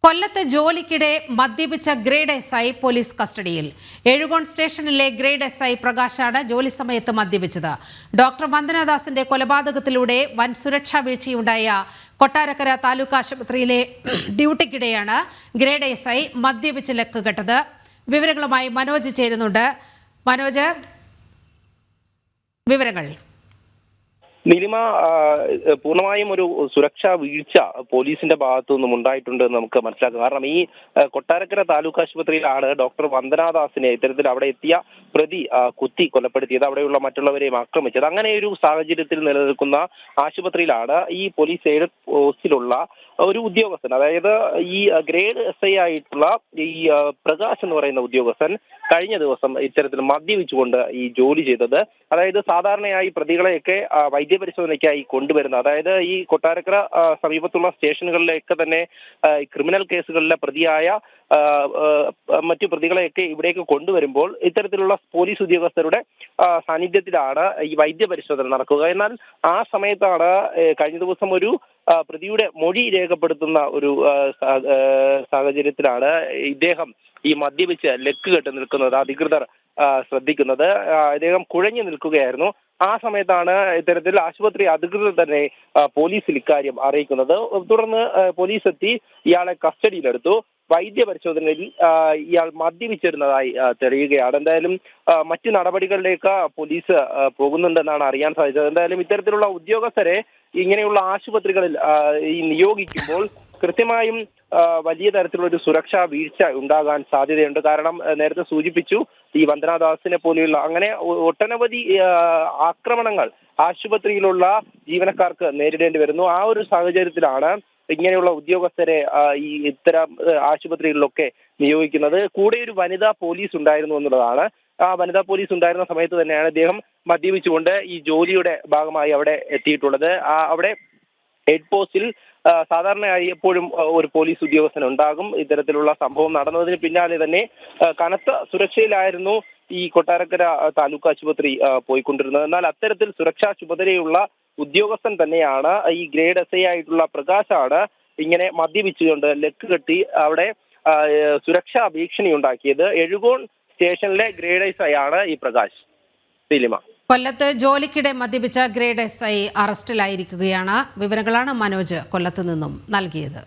കൊല്ലത്ത് ജോലിക്കിടെ മദ്യപിച്ച grade SI police കസ്റ്റഡിയിൽ. എഴുകോൺ സ്റ്റേഷനിലെ ഗ്രേഡ് SI പ്രകാശാണ് ജോലി സമയത്ത് മദ്യപിച്ചത്. ഡോക്ടർ വന്ദനാദാസിന്റെ കൊലപാതകത്തിലൂടെ വൻ സുരക്ഷാ വീഴ്ചയുണ്ടായ കൊട്ടാരക്കര താലൂക്ക് ആശുപത്രിയിലെ ഡ്യൂട്ടിക്കിടെയാണ് ഗ്രേഡ് SI മദ്യപിച്ച് ലക്ക് കെട്ടത്. വിവരങ്ങളുമായി മനോജ് ചേരുന്നുണ്ട്. മനോജ്, വിവരങ്ങൾ. നീലിമ, പൂർണ്ണമായും ഒരു സുരക്ഷാ വീഴ്ച പോലീസിന്റെ ഭാഗത്തു നിന്നും ഉണ്ടായിട്ടുണ്ട് എന്ന് നമുക്ക് മനസ്സിലാക്കാം. കാരണം ഈ കൊട്ടാരക്കര താലൂക്ക് ആശുപത്രിയിലാണ് ഡോക്ടർ വന്ദനാദാസിനെ ഇത്തരത്തിൽ അവിടെ എത്തിയ പ്രതി കുത്തി കൊലപ്പെടുത്തിയത്, അവിടെയുള്ള മറ്റുള്ളവരെയും ആക്രമിച്ചത്. അങ്ങനെ ഒരു സാഹചര്യത്തിൽ നിലനിൽക്കുന്ന ആശുപത്രിയിലാണ് ഈ പോലീസ് എയ്ഡ് പോസ്റ്റിലുള്ള ഒരു ഉദ്യോഗസ്ഥൻ, അതായത് ഈ ഗ്രേഡ് SI ആയിട്ടുള്ള ഈ പ്രകാശ് എന്ന് പറയുന്ന ഉദ്യോഗസ്ഥൻ കഴിഞ്ഞ ദിവസം ഇത്തരത്തിൽ മദ്യപിച്ചുകൊണ്ട് ഈ ജോലി ചെയ്തത്. അതായത് സാധാരണയായി പ്രതികളെയൊക്കെ വൈദ്യപരിശോധനയ്ക്കായി കൊണ്ടുവരുന്ന, അതായത് ഈ കൊട്ടാരക്കര സമീപത്തുള്ള സ്റ്റേഷനുകളിലേക്ക് തന്നെ ക്രിമിനൽ കേസുകളിലെ പ്രതിയായ മറ്റു പ്രതികളെയൊക്കെ ഇവിടേക്ക് കൊണ്ടുവരുമ്പോൾ ഇത്തരത്തിലുള്ള പോലീസ് ഉദ്യോഗസ്ഥരുടെ സാന്നിധ്യത്തിലാണ് ഈ വൈദ്യപരിശോധന നടക്കുക. എന്നാൽ ആ സമയത്താണ് കഴിഞ്ഞ ദിവസം ഒരു പ്രതിയുടെ മൊഴി രേഖപ്പെടുത്തുന്ന ഒരു സാഹചര്യത്തിലാണ് ഇദ്ദേഹം ഈ മദ്യപിച്ച് ലക്ക് കെട്ട് നിൽക്കുന്നത് അധികൃതർ ശ്രദ്ധിക്കുന്നത്. ഇദ്ദേഹം കുഴഞ്ഞു നിൽക്കുകയായിരുന്നു. ആ സമയത്താണ് ഇത്തരത്തിൽ ആശുപത്രി അധികൃതർ തന്നെ പോലീസിൽ ഇക്കാര്യം അറിയിക്കുന്നത്. തുടർന്ന് പോലീസ് എത്തി ഇയാളെ കസ്റ്റഡിയിലെടുത്തു. വൈദ്യ പരിശോധനയിൽ ഇയാൾ മദ്യപിച്ചിരുന്നതായി തെളിയുകയാണ്. എന്തായാലും മറ്റു നടപടികളിലേക്ക് പോലീസ് പോകുന്നുണ്ടെന്നാണ് അറിയാൻ സാധിച്ചത്. എന്തായാലും ഇത്തരത്തിലുള്ള ഉദ്യോഗസ്ഥരെ ഇങ്ങനെയുള്ള ആശുപത്രികളിൽ ഈ നിയോഗിക്കുമ്പോൾ കൃത്യമായും വലിയ തരത്തിലുള്ള ഒരു സുരക്ഷാ വീഴ്ച ഉണ്ടാകാൻ സാധ്യതയുണ്ട്. കാരണം നേരത്തെ സൂചിപ്പിച്ചു, ഈ വന്ദനാദാസിനെ പോലെയുള്ള അങ്ങനെ ഒട്ടനവധി ആക്രമണങ്ങൾ ആശുപത്രിയിലുള്ള ജീവനക്കാർക്ക് നേരിടേണ്ടി വരുന്നു. ആ ഒരു സാഹചര്യത്തിലാണ് ഇങ്ങനെയുള്ള ഉദ്യോഗസ്ഥരെ ഈ ഇത്തരം ആശുപത്രികളിലൊക്കെ നിയോഗിക്കുന്നത്. കൂടെ ഒരു വനിതാ പോലീസ് ഉണ്ടായിരുന്നു എന്നുള്ളതാണ്. ആ വനിതാ പോലീസ് ഉണ്ടായിരുന്ന സമയത്ത് തന്നെയാണ് ഇദ്ദേഹം മദ്യപിച്ചുകൊണ്ട് ഈ ജോലിയുടെ ഭാഗമായി അവിടെ എത്തിയിട്ടുള്ളത്. അവിടെ ഹെഡ് പോസ്റ്റിൽ സാധാരണയായി എപ്പോഴും ഒരു പോലീസ് ഉദ്യോഗസ്ഥൻ ഉണ്ടാകും. ഇത്തരത്തിലുള്ള സംഭവം നടന്നതിന് പിന്നാലെ തന്നെ കനത്ത സുരക്ഷയിലായിരുന്നു ഈ കൊട്ടാരക്കര താലൂക്ക് ആശുപത്രി പോയിക്കൊണ്ടിരുന്നത്. എന്നാൽ അത്തരത്തിൽ സുരക്ഷാ ചുമതലയുള്ള ഉദ്യോഗസ്ഥൻ തന്നെയാണ് ഈ ഗ്രേഡ് SI ആയിട്ടുള്ള പ്രകാശാണ് ഇങ്ങനെ മദ്യപിച്ചുകൊണ്ട് ലക്ക് കെട്ടി അവിടെ സുരക്ഷാ ഭീഷണി ഉണ്ടാക്കിയത്. എഴുകോൺ സ്റ്റേഷനിലെ ഗ്രേഡ് SI ആണ് ഈ പ്രകാശ്. നീലിമ, കൊല്ലത്ത് ജോലിക്കിടെ മദ്യപിച്ച ഗ്രേഡ് SI അറസ്റ്റിലായിരിക്കുകയാണ്. വിവരങ്ങളാണ് മനോജ് കൊല്ലത്ത് നിന്നും നൽകിയത്.